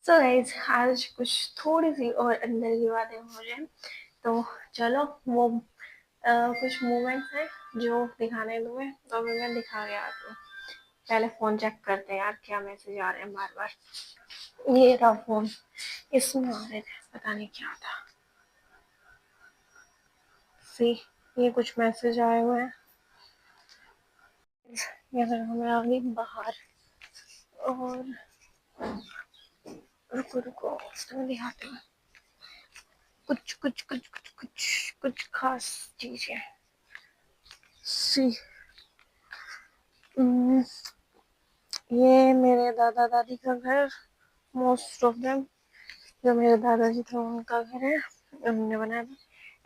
तो गाइज आज कुछ थोड़ी सी और अंदर की बातें हो जाए तो चलो वो कुछ मोमेंट्स हैं जो दिखाने हैं तुम्हें, तो अभी मैं दिखा के आती हूँ। पहले फोन चेक करते हैं यार, क्या मैसेज आ रहे हैं बार बार। ये रहा फोन, इसमें आ रहे थे, पता नहीं क्या था। सी, ये कुछ मैसेज आए हुए हैं। यहाँ हमें आ गई बाहर, और रुको रुको तुम्हें दिखाती हूँ। कुछ कुछ कुछ कुछ कुछ कुछ खास चीजें। सी, ये मेरे दादा दादी का घर, मोस्ट ऑफ देम जो मेरे दादाजी थे उनका घर है, उन्होंने बनाया था।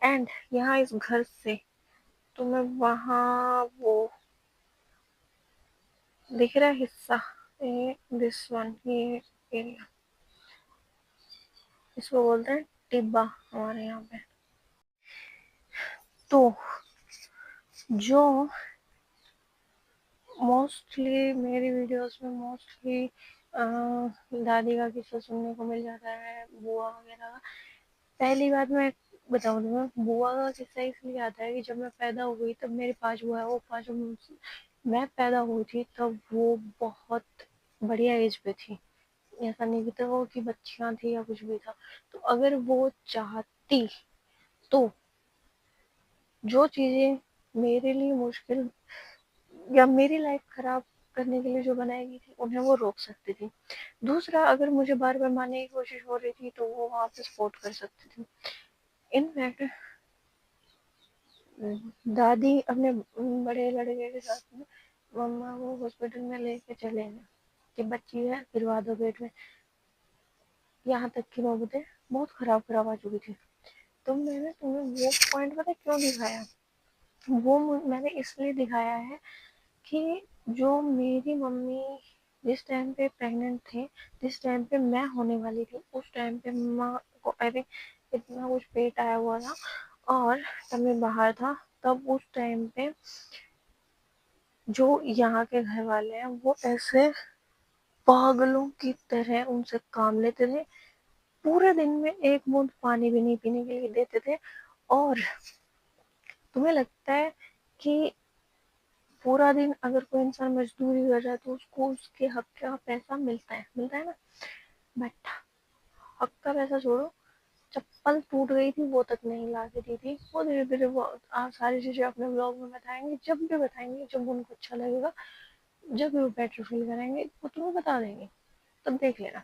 एंड यहाँ इस घर से तुम्हें वहाँ वो दिख रहा है हिस्सा, ये दिस वन, ये एरिया, इसको बोलते हैं टिब्बा हमारे यहाँ पे। तो जो मोस्टली मेरी वीडियोस में मोस्टली दादी का किस्सा सुनने को मिल जाता है, बुआ वगैरह का। पहली बात मैं बताऊँ तुम्हें, बुआ का किस्सा इसलिए आता है कि जब मैं पैदा हुई तब मेरी 5 बुआ है, वो पाँचों मैं पैदा हुई थी तब वो बहुत बढ़िया एज पे थी। ऐसा नहीं था वो कि बच्चियां थी या कुछ भी था। तो अगर वो चाहती तो जो चीजें मेरे लिए मुश्किल या मेरी लाइफ खराब करने के लिए जो बनाई गई थी उन्हें वो रोक सकती थी। दूसरा, अगर मुझे बार बार मारने की कोशिश हो रही थी तो वो वहां पे सपोर्ट कर सकती थी। इनफैक्ट दादी अपने बड़े लड़के के साथ में मम्मा को हॉस्पिटल में लेके चले गए कि बच्ची है गिरवा दो पेट में। यहाँ तक की नौबतें बहुत खराब खराब आ चुकी थी। तो मैंने तुम्हें वो पॉइंट पता क्यों दिखाया, वो मैंने इसलिए दिखाया है कि जो मेरी मम्मी जिस टाइम पे प्रेग्नेंट थे, जिस टाइम पे मैं होने वाली थी, उस टाइम पे मम्मा को आई थिंक इतना कुछ पेट आया हुआ था और तब मैं बाहर था। तब उस टाइम पे जो यहाँ के घर वाले हैं वो ऐसे पागलों की तरह उनसे काम लेते थे। पूरे दिन में एक बूंद पानी भी नहीं पीने के लिए देते थे। और तुम्हें लगता है कि पूरा दिन अगर कोई इंसान मजदूरी कर रहा है तो उसको उसके हक का पैसा मिलता है ना। बट हक का पैसा छोड़ो, चप्पल टूट गई थी वो तक नहीं ला के दी थी। वो धीरे धीरे वो सारी चीजें अपने ब्लॉग में बताएंगे, जब भी बताएंगे, जब उनको अच्छा लगेगा, जब भी वो बेटर फील करेंगे वो तुम्हें बता देंगे, तब देख लेना।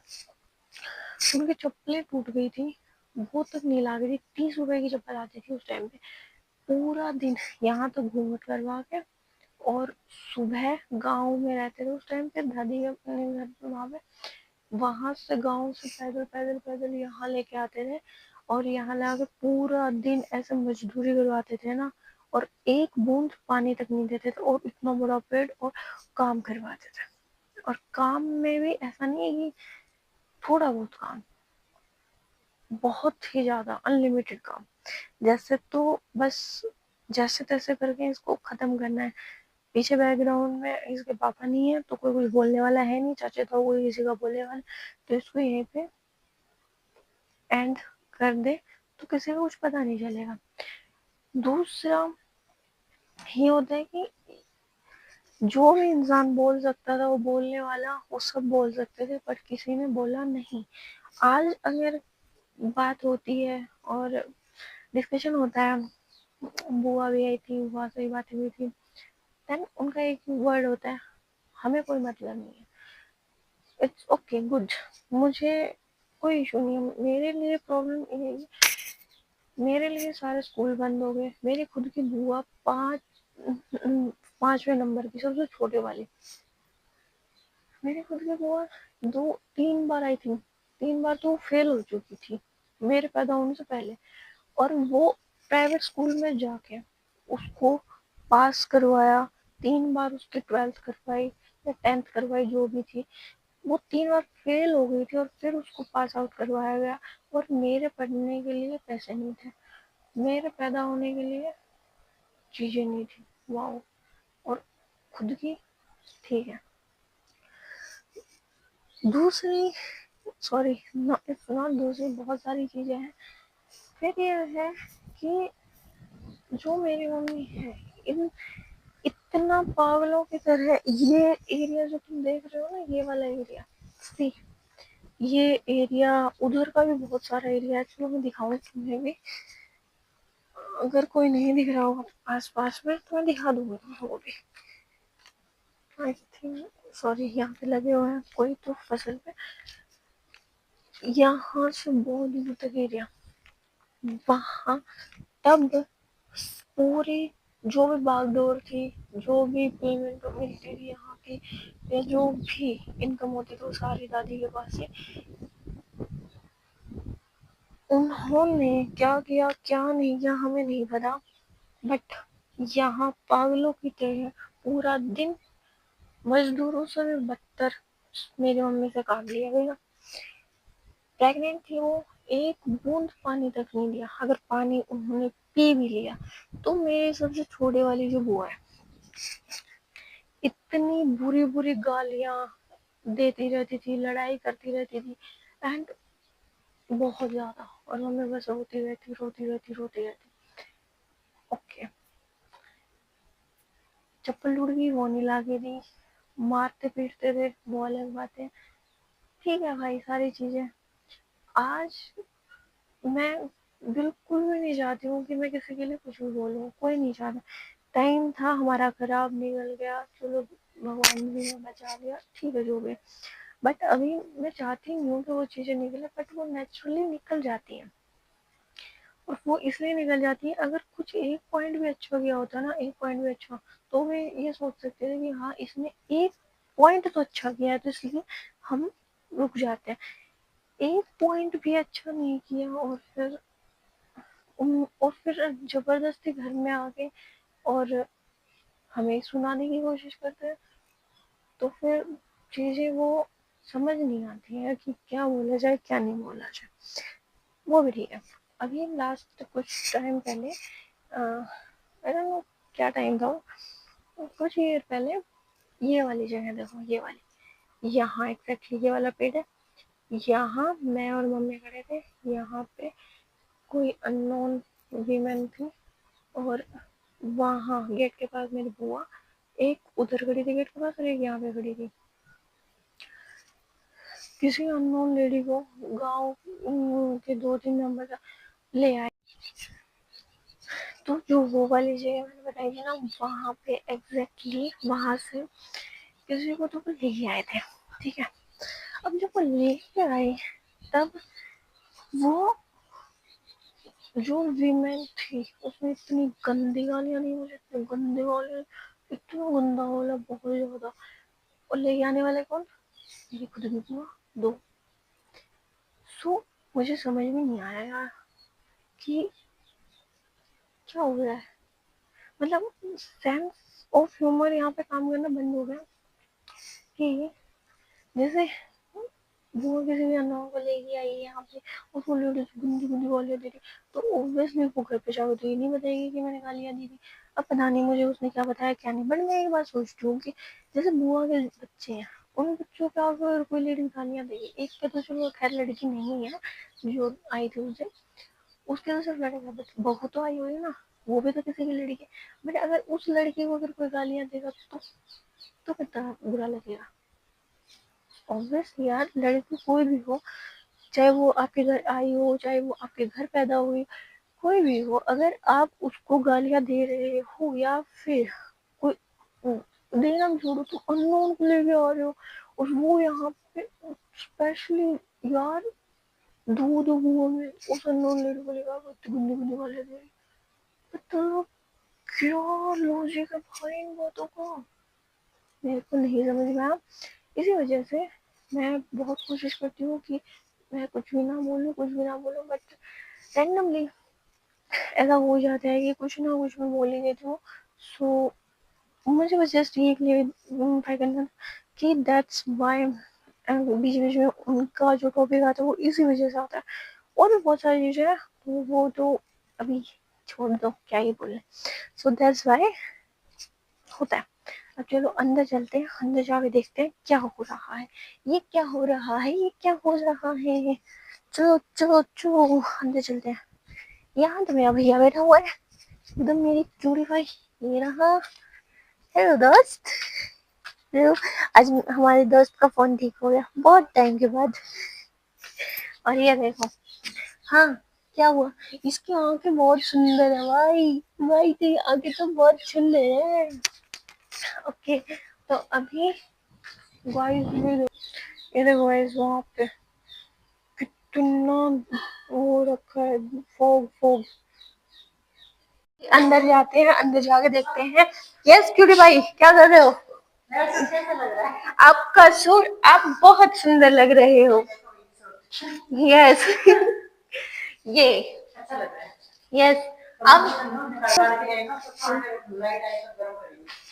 उनकी चप्पलें टूट गई थी, वो तक नहीं ला गई थी। 30 रुपए की चप्पल आती थी उस टाइम पे। पूरा दिन यहाँ तक घूंघट करवा के, और सुबह गांव में रहते थे उस टाइम पे, दादी अपने घर पे वहां पे, वहां से गांव से पैदल पैदल पैदल यहाँ लेके आते थे। और यहाँ लाके पूरा दिन ऐसे मजदूरी करवाते थे ना, और एक बूंद पानी तक नहीं देते थे, और इतना बड़ा पेड़, और काम करवाते थे। और काम में भी ऐसा नहीं है कि थोड़ा बहुत काम, बहुत ही ज्यादा अनलिमिटेड काम। जैसे तो बस जैसे तैसे करके इसको खत्म करना है। पीछे बैकग्राउंड में इसके पापा नहीं है तो कोई कुछ बोलने वाला है नहीं, चाचे तो कोई किसी का बोलने वाला, तो इसको यहीं पे एंड कर दे तो किसी को कुछ पता नहीं चलेगा। दूसरा ये होता है कि जो भी इंसान बोल सकता था वो बोलने वाला, वो सब बोल सकते थे, पर किसी ने बोला नहीं। आज अगर बात होती है और डिस्कशन होता है, बुआ भी आई थी, बुआ से बात हुई थी, देन उनका एक वर्ड होता है, हमें कोई मतलब नहीं है, इट्स ओके गुड, मुझे कोई इशू नहीं है। मेरे लिए प्रॉब्लम ये है, मेरे लिए सारे स्कूल बंद हो गए। मेरी खुद की बुआ 5वें नंबर की, सबसे छोटे वाली, मेरी खुद की बुआ 2-3 बार आई थी, 3 बार तो फेल हो चुकी थी मेरे पैदा होने से पहले। और वो प्राइवेट स्कूल में जाके उसको पास करवाया, 3 बार उसकी 12th करवाई या 10th करवाई जो भी थी। वो 3 बार फेल हो गई थी और फिर उसको पास आउट करवाया गया। और मेरे पढ़ने के लिए पैसे नहीं थे, मेरे पैदा होने के लिए चीजें नहीं थी। वाओ। और खुद की, ठीक है। दूसरी सॉरी, इट्स नॉट, दूसरी बहुत सारी चीज़ें हैं। फिर ये है कि जो मेरी मम्मी है, इन इतना पागलों की तरह, ये एरिया जो तुम देख रहे हो ना, ये वाला एरिया, सी, ये एरिया, उधर का भी बहुत सारा एरिया है, चलो मैं दिखाऊँ तुम्हें भी, अगर कोई नहीं दिख रहा होगा आस पास में तो मैं दिखा दूंगी वो भी। आई थिंक, सॉरी, यहाँ पे लगे हुए हैं कोई तो फसल पे, यहाँ से बहुत दूर तक एरिया, वहाँ तब पूरी जो भी बागडोर थी, जो भी पेमेंट मिलती थी यहाँ की, या जो भी इनकम होती थी, वो सारी दादी के पास ही। उन्होंने क्या किया क्या नहीं किया हमें नहीं पता, बट यहाँ पागलों की तरह पूरा दिन मजदूरों से भी बदतर मेरी मम्मी से काम लिया गया। प्रेग्नेंट थी वो, एक बूंद पानी तक नहीं लिया, अगर पानी उन्होंने पी भी लिया तो मेरे सबसे छोटे वाली जो बुआ है, इतनी बुरी बुरी गालियां देती रहती थी, लड़ाई करती रहती थी, एंड बहुत ज्यादा, और मम्मी बस रोती रहती रोती रहती रोती रहती। ओके, चप्पल टूट गई वो नहीं ला के दी, मारते पीटते थे वो अलग बातें, ठीक है भाई, सारी चीजें। आज मैं बिल्कुल भी नहीं चाहती हूँ कि मैं किसी के लिए कुछ भी बोलूँ, कोई नहीं चाहता। टाइम था हमारा खराब, निकल गया, चलो भगवान जी ने बचा लिया, ठीक है जो भी। बट अभी मैं चाहती नहीं हूँ कि वो चीज़ें निकले, बट वो नेचुरली निकल जाती हैं। और वो इसलिए निकल जाती है, अगर कुछ एक पॉइंट भी अच्छा गया होता ना, एक पॉइंट भी अच्छा, तो वे ये सोच सकते थे कि हाँ इसने एक पॉइंट तो अच्छा किया है, तो इसलिए हम रुक जाते हैं। एक पॉइंट भी अच्छा नहीं किया, और फिर जबरदस्ती घर में आके और हमें सुनाने की कोशिश करते हैं, तो फिर चीजें वो समझ नहीं आती है कि क्या बोला जाए क्या नहीं बोला जाए। वो भी ठीक है। अभी लास्ट कुछ टाइम पहले, आई डोंट नो क्या टाइम था, कुछ ईयर पहले, ये वाली जगह देखो, ये वाली, यहाँ एग्जैक्टली ये वाला पेड़ है, यहाँ मैं और मम्मी खड़े थे, यहाँ पे कोई अननोन वीमेन थी, और वहाँ गेट के पास मेरी बुआ, एक उधर खड़ी थी गेट के पास और एक यहाँ पे खड़ी थी। किसी अननोन लेडी को गांव के 2-3 मेंबर ले आए, तो जो वो वाली जगह मैंने बताई थी ना, वहाँ पे एग्जैक्टली वहाँ से किसी को तो लेके आए थे, ठीक है। अब जब वो लेके आए, तब वो जो वीमेन थी उसने इतनी गंदी गालियां दी मुझे, इतनी गंदी गालियां, इतना गंदा बोला, बहुत ज्यादा। और लेके आने वाले कौन? मेरी खुद की बुआ, दो। सो मुझे समझ में नहीं आया यार कि क्या हो रहा है, मतलब सेंस ऑफ ह्यूमर यहाँ पे काम करना बंद हो गया। कि जैसे वो किसी भी अननोन को लेके आई है यहाँ पे, उसको लेडीज गंदी गंदी गालियाँ दे रही, तो ऑब्वियसली वो घर पे जाकर तो ये नहीं बताएगी कि मैंने गालियाँ दी थी। अब पता नहीं मुझे उसने क्या बताया क्या नहीं, बट मैं एक बात सोचती हूँ कि जैसे बुआ के बच्चे हैं, उन बच्चों को अगर कोई लेडीज गालियाँ देगी, एक पे तो चलो खैर लड़की नहीं है जो आई थी उसे, उसके तो सिर्फ लड़का, बहू तो आई हुई ना, वो भी तो किसी की लड़की है। बट अगर उस लड़की को अगर कोई गालियाँ देगा तो कितना बुरा लगेगा। ऑब्वियसली यार, लड़की कोई भी हो, चाहे वो आपके घर आई हो, चाहे वो आपके घर पैदा हुई, कोई भी हो, अगर आप उसको गालियां दे रहे हो या फिर कोई देना भी छोड़ो, तो अननोन को लेके आ रहे हो, और वो यहाँ पे स्पेशली यार दूध हुआ में उस अननोन लेडी को लेकर गुंदी गुंदी गालियां दे रही, तो क्या लॉजिक है भाई इन बातों का, मेरे को नहीं समझ में आया। इसी वजह से मैं बहुत कोशिश करती हूँ कि मैं कुछ भी ना बोलूँ, कुछ भी ना बोलूँ, बट रैंडमली ऐसा हो जाता है कि कुछ ना कुछ मैं बोल ही देती हूँ। सो मुझे बस जस्ट ये क्लियर करना कि दैट्स वाई बीच बीच में उनका जो टॉपिक आता है वो इसी वजह से आता है। और भी बहुत सारी चीज़ें हैं, तो वो तो अभी छोड़ दो, क्या ही बोले। सो दैट्स वाई होता है। अब चलो अंदर चलते हैं, अंदर जाके देखते हैं क्या हो रहा है, ये क्या हो रहा है, ये क्या हो रहा है। चलो चलो चलो अंदर चलते हैं। यहाँ तो मेरा भैया बैठा हुआ है, एकदम मेरी चूड़ी भाई। ये रहा। हेलो दोस्त। हेलो। आज हमारे दोस्त का फोन ठीक हो गया बहुत टाइम के बाद। और ये देखो। हाँ, क्या हुआ? इसकी आंखें बहुत सुंदर है भाई। भाई तेरी आंखें तो बहुत सुंदर है। ओके, तो अभी गाइस ये देखो गाइस, वहाँ पे कितना वो रखा है, फॉग फॉग। अंदर जाते हैं, अंदर जाके देखते हैं। यस क्यूटी भाई, क्या कर रहे हो? आपका सूट, आप बहुत सुंदर लग रहे हो। यस ये यस अब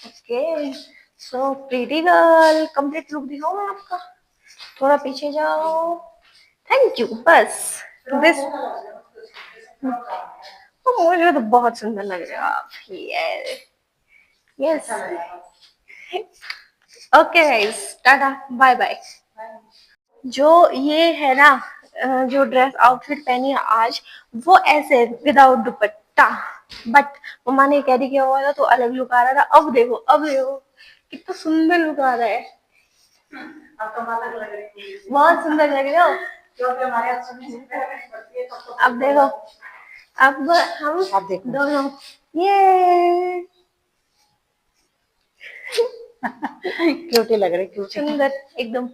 okay, so pretty girl, complete look दिखाओ मैं आपका। थोड़ा पीछे जाओ। Thank you. बस दिस, मुझे तो बहुत सुंदर लग रहे हो आप। Yes yes. Okay guys, tata bye bye. जो ये है ना, जो ड्रेस आउटफिट पहनी है आज, वो ऐसे विदाउट दुपट्टा। बट मम्मा ने कैरी किया हुआ था तो अलग लुक आ रहा था। अब देखो, अब देखो कितना सुंदर लुक आ रहा है। अब तो अलग लग रही है, बहुत सुंदर लग रहे हो। क्योंकि हमारे अब देखो, अब हम दोनों ये क्यूटी लग रही, क्यूटी सुंदर एकदम।